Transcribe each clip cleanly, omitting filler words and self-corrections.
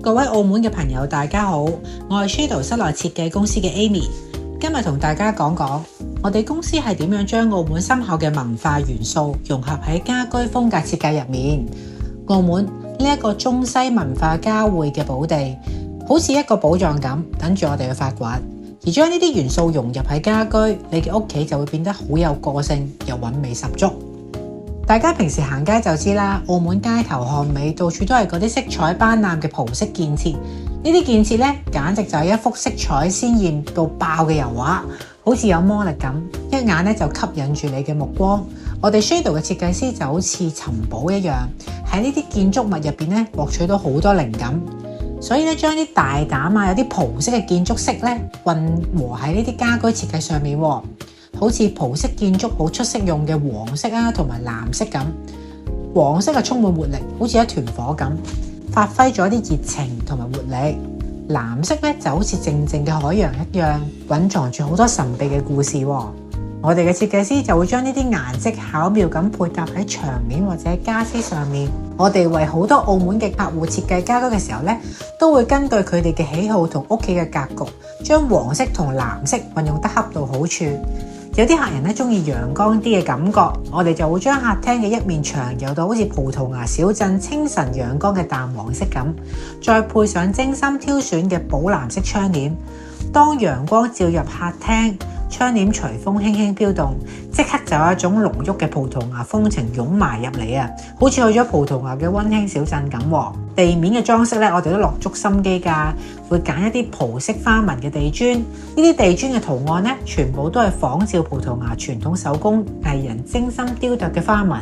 各位澳門嘅朋友大家好，我係 Shadow 室內設計公司嘅 Amy， 今日同大家講講我哋公司係點樣將澳門深厚嘅文化元素融合喺家居風格設計入面。澳門呢一個中西文化交匯嘅寶地，好似一個寶藏咁，等住我哋去發掘。而將呢啲元素融入喺家居，你嘅屋企就會變得好有個性又韻味十足。大家平時行街就知啦，澳門街頭巷尾到處都係嗰啲色彩斑斕嘅葡式建設。呢啲建設呢，簡直就係一幅色彩鮮豔到爆嘅油畫，好似有魔力咁，一眼呢就吸引住你嘅目光。我哋 Shadow 嘅設計師就好似尋寶一樣，喺呢啲建築物入邊呢，獲取到好多靈感。所以咧，將啲大膽啊，有啲葡式嘅建築色咧，混和喺呢啲家居設計上面，好似葡式建築好出色用嘅黃色啊，同埋藍色咁。黃色係充滿活力，好似一團火咁，發揮咗啲熱情同埋活力。藍色咧就好似靜靜嘅海洋一樣，蘊藏住好多神秘嘅故事。我哋嘅設計師就會將呢啲顏色巧妙咁配搭喺牆面或者家私上面。我哋為好多澳門嘅客戶設計家居嘅時候呢，都會根據佢哋嘅喜好同屋企嘅格局，將黃色同藍色運用得恰到好處。有啲客人呢中意陽光啲嘅感覺，我哋就會將客廳嘅一面牆油到好似葡萄牙小鎮清晨陽光嘅淡黃色咁，再配上精心挑選嘅寶藍色窗簾。當陽光照入客廳，窗簾隨風輕輕飄動，即刻就有一種濃郁嘅葡萄牙風情湧埋入嚟啊！好似去咗葡萄牙嘅溫馨小鎮咁。地面嘅裝飾咧，我哋都落足心機㗎，會揀一啲葡式花紋嘅地磚。呢啲地磚嘅圖案咧，全部都係仿照葡萄牙傳統手工藝人精心雕琢嘅花紋，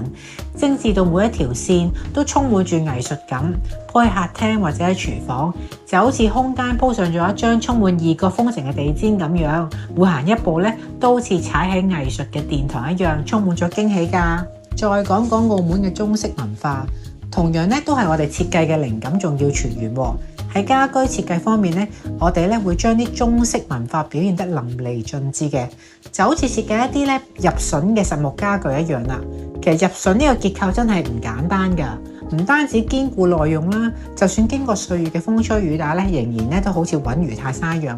精緻到每一條線都充滿住藝術感。鋪喺客廳或者喺廚房，就好似空間鋪上咗一張充滿異國風情嘅地氈咁樣，每行一步咧都好似踩喺藝術嘅殿堂一樣，充滿咗驚喜㗎。再講講澳門嘅中式文化，同樣咧都係我哋設計嘅靈感重要泉源。喺家居設計方面咧，我哋咧會將啲中式文化表現得淋漓盡致嘅，就好似設計一啲咧入榫嘅實木家具一樣啦。其實入榫呢個結構真係唔簡單㗎，唔單止堅固耐用啦，就算經過歲月嘅風吹雨打咧，仍然咧都好似穩如泰山一樣。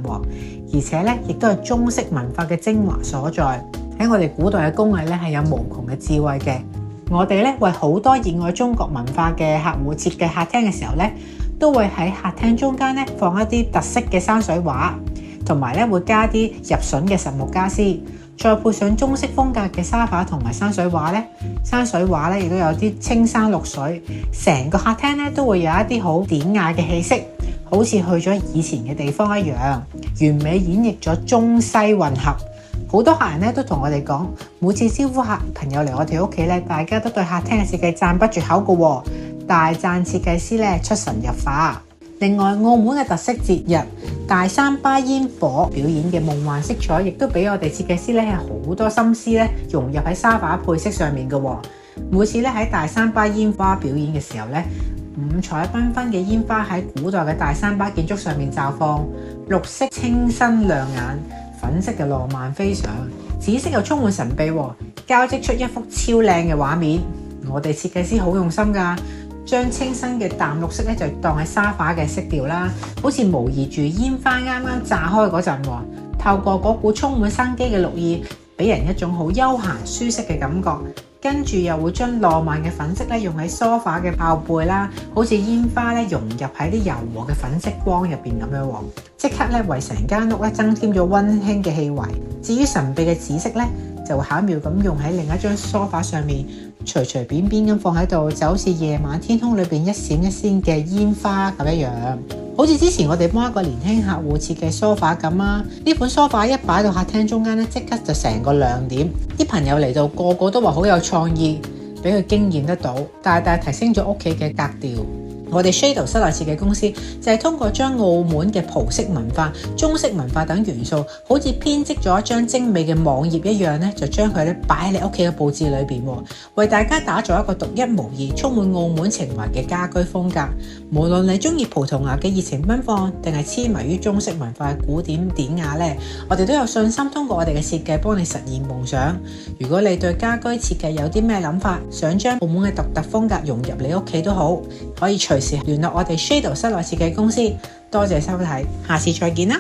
而且咧亦都係中式文化嘅精華所在。喺我哋古代嘅工藝咧係有無窮嘅智慧嘅。我哋咧為好多熱愛中國文化嘅客戶設計客廳嘅時候咧，都會喺客廳中間咧放一啲特色嘅山水畫，同埋咧會加啲入榫嘅實木家私，再配上中式風格嘅沙發同埋山水畫咧。山水畫咧亦都有啲青山綠水，成個客廳咧都會有一啲好典雅嘅氣息，好似去咗以前嘅地方一樣，完美演繹咗中西混合。好多客人咧都同我哋講，每次招呼客朋友嚟我哋屋企咧，大家都對客廳嘅設計讚不絕口嘅，大讚設計師咧出神入化。另外，澳門嘅特色節日大三巴煙火表演嘅夢幻色彩，亦都俾我哋設計師咧係好多心思咧融入喺沙發配飾上面嘅。每次咧喺大三巴煙花表演嘅時候咧，五彩繽紛嘅煙花喺古代嘅大三巴建築上面綻放，綠色清新亮眼，粉色嘅浪漫飛翔，紫色又充滿神秘，交織出一幅超靚嘅畫面。我哋設計師好用心㗎，將清新嘅淡綠色咧就當係沙發嘅色調啦，好似模擬住煙花啱啱炸開嗰陣，透過嗰股充滿生機嘅綠意，俾人一種好悠閒舒適嘅感覺。跟住又會將浪漫嘅粉色咧用喺梳化嘅靠背啦，好似煙花咧融入喺啲柔和嘅粉色光入邊咁樣，即刻咧為成間屋咧增添咗溫馨嘅氣味。至於神秘嘅紫色咧，就會巧妙咁用喺另一張梳化上面，隨隨便便咁放喺度，就好似夜晚天空裏邊一閃一閃嘅煙花咁一樣。好似之前我哋幫一個年輕客戶設計梳化咁啊，呢款梳化一擺到客廳中間咧，即刻就成個亮點。啲朋友嚟到個個都話好有創意，俾佢驚豔得到，大大提升咗屋企嘅格調。我哋 Shadow 室內設計公司就係通過將澳門嘅葡式文化、中式文化等元素，好似編織咗一張精美嘅網頁一樣咧，就將佢咧擺喺你屋企嘅佈置裏邊，為大家打造一個獨一無二、充滿澳門情懷嘅家居風格。無論你中意葡萄牙嘅熱情奔放，定係痴迷於中式文化嘅古典典雅咧，我哋都有信心通過我哋嘅設計幫你實現夢想。如果你對家居設計有啲咩諗法，想將澳門嘅獨特風格融入你屋企都好，可以隨隨時聯絡我哋 Shadow 室內設計公司。多謝收睇，下次再見啦！